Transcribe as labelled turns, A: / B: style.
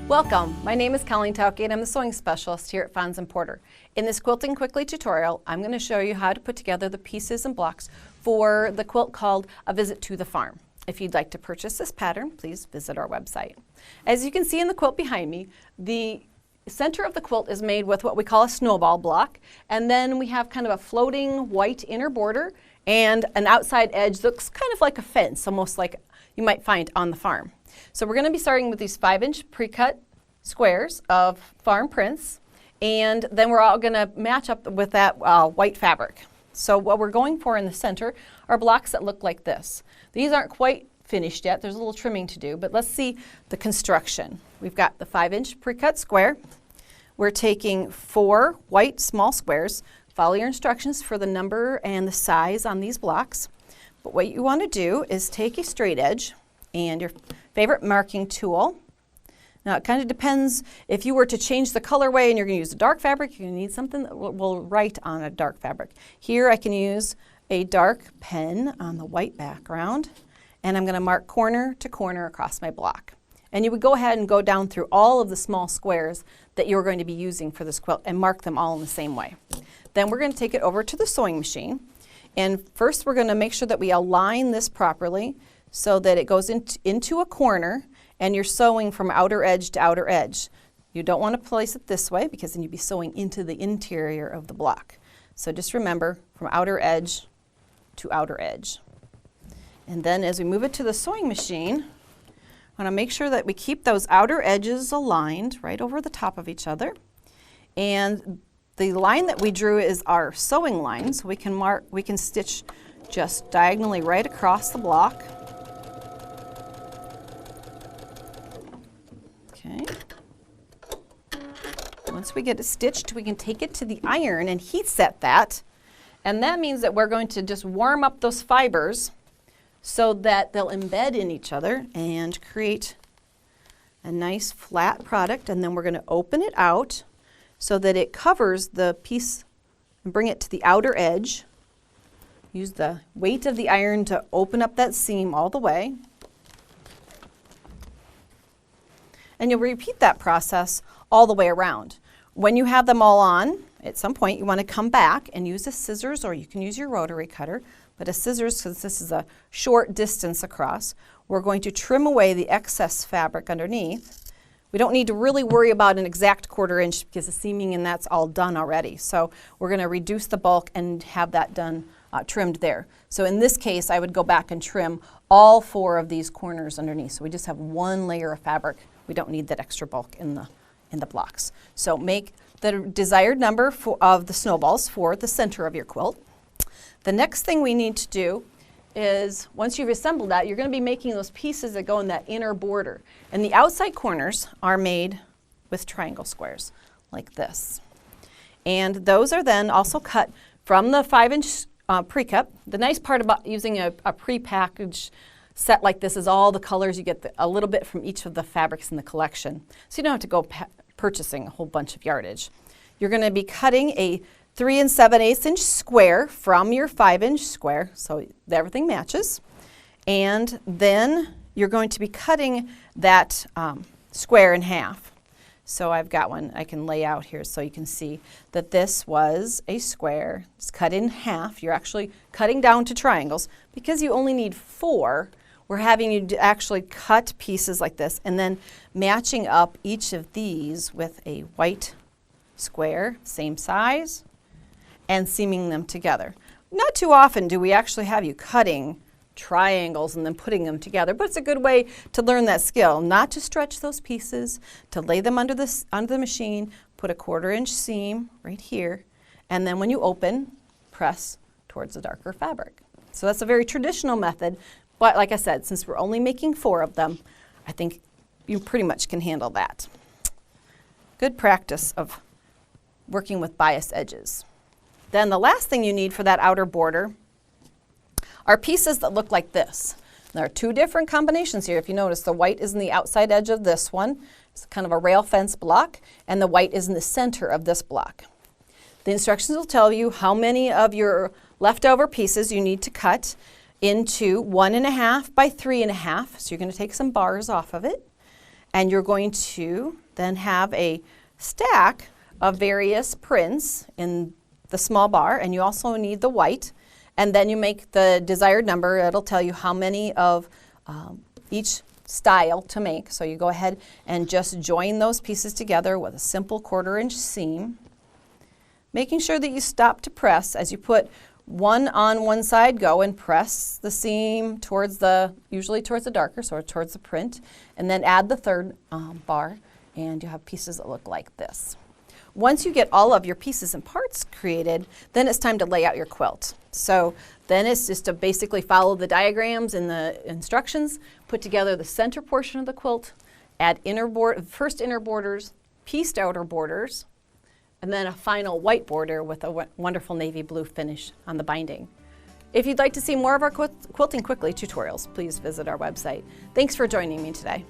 A: Welcome, my name is Colleen Tauke and I'm the sewing specialist here at Fons & Porter. In this Quilting Quickly tutorial, I'm going to show you how to put together the pieces and blocks for the quilt called A Visit to the Farm. If you'd like to purchase this pattern, please visit our website. As you can see in the quilt behind me, the center of the quilt is made with what we call a snowball block, and then we have kind of a floating white inner border and an outside edge that looks kind of like a fence, almost like you might find on the farm. So we're going to be starting with these 5-inch pre-cut squares of farm prints, and then we're all going to match up with that white fabric. So what we're going for in the center are blocks that look like this. These aren't quite finished yet, there's a little trimming to do, but let's see the construction. We've got the 5-inch pre-cut square. We're taking 4 white small squares. Follow your instructions for the number and the size on these blocks. But what you want to do is take a straight edge and your favorite marking tool. Now it kind of depends, if you were to change the colorway and you're going to use a dark fabric, you're going to need something that will write on a dark fabric. Here I can use a dark pen on the white background, and I'm going to mark corner to corner across my block. And you would go ahead and go down through all of the small squares that you're going to be using for this quilt and mark them all in the same way. Then we're going to take it over to the sewing machine, and first we're going to make sure that we align this properly so that it goes into a corner and you're sewing from outer edge to outer edge. You don't want to place it this way because then you'd be sewing into the interior of the block. So just remember, from outer edge to outer edge. And then as we move it to the sewing machine, I want to make sure that we keep those outer edges aligned right over the top of each other. And the line that we drew is our sewing line, so we can stitch just diagonally right across the block. Okay. Once we get it stitched, we can take it to the iron and heat set that. And that means that we're going to just warm up those fibers so that they'll embed in each other and create a nice flat product. And then we're going to open it out so that it covers the piece and bring it to the outer edge. Use the weight of the iron to open up that seam all the way. And you'll repeat that process all the way around. When you have them all on, at some point you want to come back and use a scissors, or you can use your rotary cutter, but a scissors, since this is a short distance across, we're going to trim away the excess fabric underneath. We don't need to really worry about an exact 1/4 inch because the seaming and that's all done already. So we're going to reduce the bulk and have that done trimmed there. So in this case, I would go back and trim all 4 of these corners underneath. So we just have 1 layer of fabric. We don't need that extra bulk in the blocks. So make the desired number of the snowballs for the center of your quilt. The next thing we need to do is, once you've assembled that, you're going to be making those pieces that go in that inner border. And the outside corners are made with triangle squares like this. And those are then also cut from the 5-inch pre-cut. The nice part about using a pre-packaged set like this is all the colors. You get a little bit from each of the fabrics in the collection. So you don't have to go purchasing a whole bunch of yardage. You're going to be cutting a 3 7/8 inch square from your 5-inch square, so everything matches. And then you're going to be cutting that square in half. So I've got one I can lay out here so you can see that this was a square. It's cut in half. You're actually cutting down to triangles. Because you only need 4, we're having you actually cut pieces like this and then matching up each of these with a white square, same size, and seaming them together. Not too often do we actually have you cutting triangles and then putting them together, but it's a good way to learn that skill, not to stretch those pieces, to lay them under the machine, put a 1/4 inch seam right here, and then when you open, press towards the darker fabric. So that's a very traditional method, but like I said, since we're only making 4 of them, I think you pretty much can handle that. Good practice of working with bias edges. Then the last thing you need for that outer border are pieces that look like this. There are 2 different combinations here. If you notice, the white is in the outside edge of this one. It's kind of a rail fence block, and the white is in the center of this block. The instructions will tell you how many of your leftover pieces you need to cut into 1.5 by 3.5. So you're going to take some bars off of it. And you're going to then have a stack of various prints in the small bar, and you also need the white. And then you make the desired number. It'll tell you how many of each style to make. So you go ahead and just join those pieces together with a simple 1/4 inch seam, making sure that you stop to press as you put one on one side. Go and press the seam towards usually towards the darker, so towards the print, and then add the third bar, and you have pieces that look like this. Once you get all of your pieces and parts created, then it's time to lay out your quilt. So then it's just to basically follow the diagrams and the instructions, put together the center portion of the quilt, add first inner borders, pieced outer borders, and then a final white border with a wonderful navy blue finish on the binding. If you'd like to see more of our Quilting Quickly tutorials, please visit our website. Thanks for joining me today.